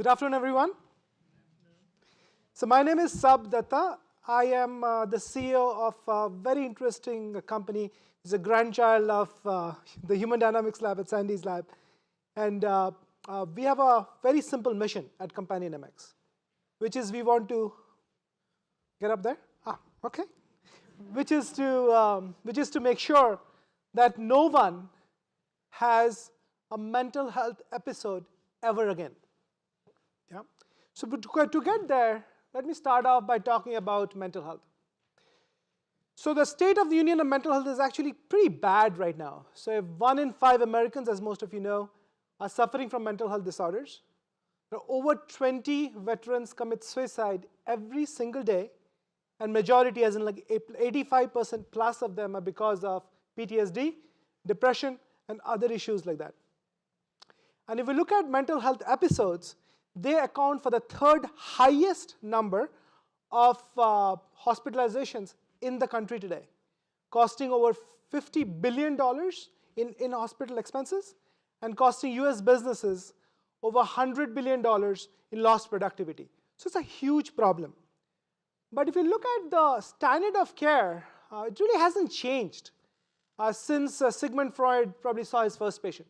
Good afternoon, everyone. So my name is Datta. I am the CEO of a very interesting company. It's a grandchild of the Human Dynamics Lab at Sandy's lab. And we have a very simple mission at CompanionMx, which is we want to get up there. Okay. Which is to make sure that no one has a mental health episode ever again. Yeah. So to get there, let me start off by talking about mental health. So the state of the union of mental health is actually pretty bad right now. So if 1 in 5 Americans, as most of you know, are suffering from mental health disorders, there are over 20 veterans commit suicide every single day, and majority, as in like 85% plus of them, are because of PTSD, depression, and other issues like that. And if we look at mental health episodes, they account for the third highest number of hospitalizations in the country today, costing over $50 billion in hospital expenses and costing US businesses over $100 billion in lost productivity. So it's a huge problem. But if you look at the standard of care, it really hasn't changed since Sigmund Freud probably saw his first patient.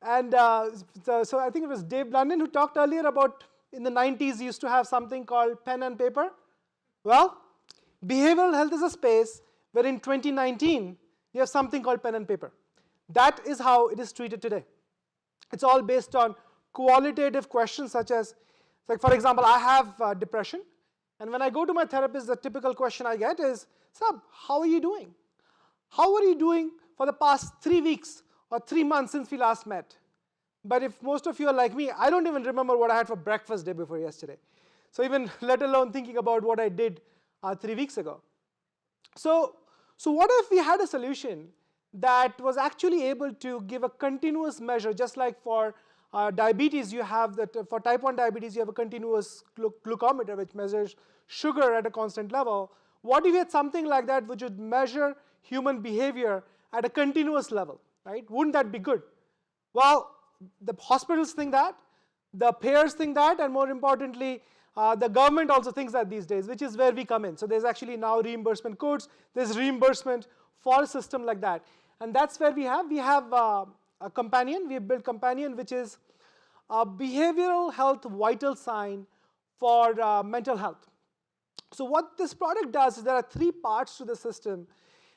And so I think it was Dave London who talked earlier about in the 90s you used to have something called pen and paper. Well, behavioral health is a space where in 2019 you have something called pen and paper. That is how it is treated today. It's all based on qualitative questions such as, like for example, I have depression. And when I go to my therapist, the typical question I get is, Sub, how are you doing? How are you doing for the past 3 weeks or 3 months since we last met? But if most of you are like me, I don't even remember what I had for breakfast day before yesterday. So even let alone thinking about what I did 3 weeks ago. So what if we had a solution that was actually able to give a continuous measure, just like for diabetes, you have that for type 1 diabetes, you have a continuous glucometer which measures sugar at a constant level. What if you had something like that which would measure human behavior at a continuous level, right? Wouldn't that be good? Well, the hospitals think that, the payers think that, and more importantly, the government also thinks that these days, which is where we come in. So there's actually now reimbursement codes, there's reimbursement for a system like that. And that's where we have a Companion. We have built Companion, which is a behavioral health vital sign for mental health. So what this product does is there are 3 parts to the system.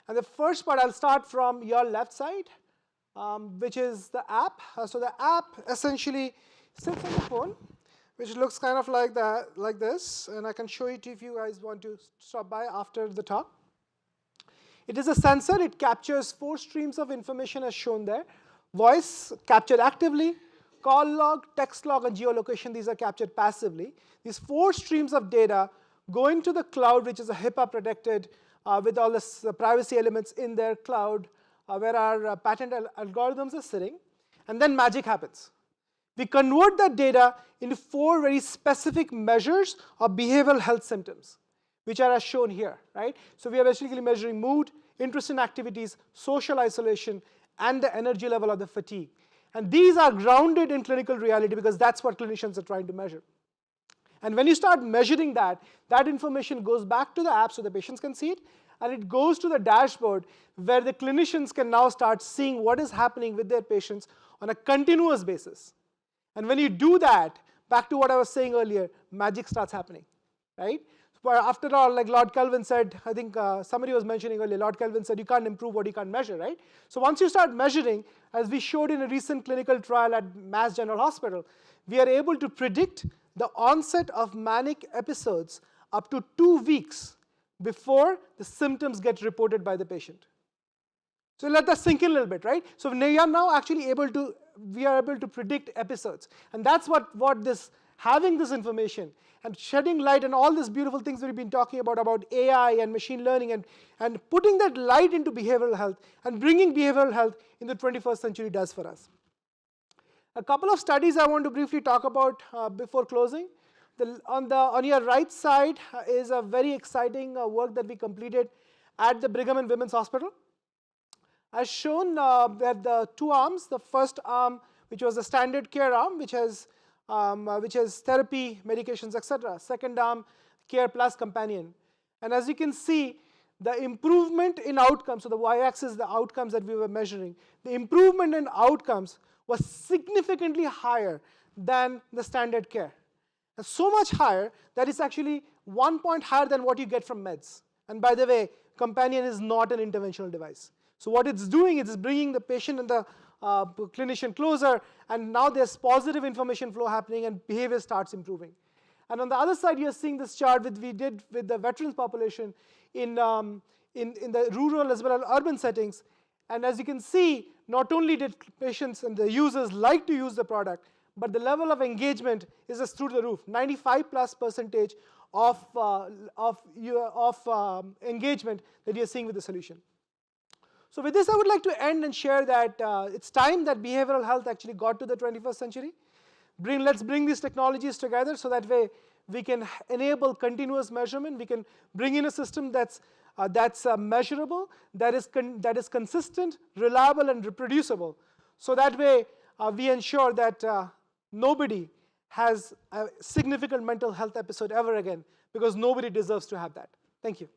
And the first part, I'll start from your left side, which is the app. So the app essentially sits on the phone, which looks kind of like that, like this. And I can show it if you guys want to stop by after the talk. It is a sensor. It captures 4 streams of information as shown there. Voice captured actively, call log, text log, and geolocation. These are captured passively. These 4 streams of data go into the cloud, which is a HIPAA protected with all the privacy elements in their cloud where our patent algorithms are sitting. And then magic happens. We convert that data into 4 very specific measures of behavioral health symptoms, which are as shown here, right? So we are basically measuring mood, interest in activities, social isolation, and the energy level of the fatigue. And these are grounded in clinical reality because that's what clinicians are trying to measure. And when you start measuring that, that information goes back to the app so the patients can see it, and it goes to the dashboard where the clinicians can now start seeing what is happening with their patients on a continuous basis. And when you do that, back to what I was saying earlier, magic starts happening, right? But after all, like Lord Kelvin said, I think somebody was mentioning earlier, Lord Kelvin said, you can't improve what you can't measure, right? So once you start measuring, as we showed in a recent clinical trial at Mass General Hospital, we are able to predict the onset of manic episodes up to 2 weeks before the symptoms get reported by the patient. So let that sink in a little bit, right? So we are now actually able to predict episodes. And that's what having this information and shedding light and all these beautiful things that we've been talking about AI and machine learning and putting that light into behavioral health and bringing behavioral health in the 21st century does for us. A couple of studies I want to briefly talk about before closing. On your right side is a very exciting work that we completed at the Brigham and Women's Hospital. As shown, we have the 2 arms. The first arm, which was the standard care arm, which has which is therapy, medications, etc. Second arm, care plus companion. And as you can see, the improvement in outcomes, so the y-axis, the outcomes that we were measuring, the improvement in outcomes was significantly higher than the standard care. And so much higher that it's actually 1 point higher than what you get from meds. And by the way, Companion is not an interventional device. So what it's doing is bringing the patient and the clinician closer, and now there's positive information flow happening and behavior starts improving. And on the other side, you're seeing this chart we did with the veterans population in the rural as well as urban settings. And as you can see, not only did patients and the users like to use the product, but the level of engagement is just through the roof. 95+% of engagement that you're seeing with the solution. So with this, I would like to end and share that it's time that behavioral health actually got to the 21st century. Let's bring these technologies together so that way we can enable continuous measurement. We can bring in a system that's measurable, that is consistent, reliable, and reproducible. So that way we ensure that nobody has a significant mental health episode ever again, because nobody deserves to have that. Thank you.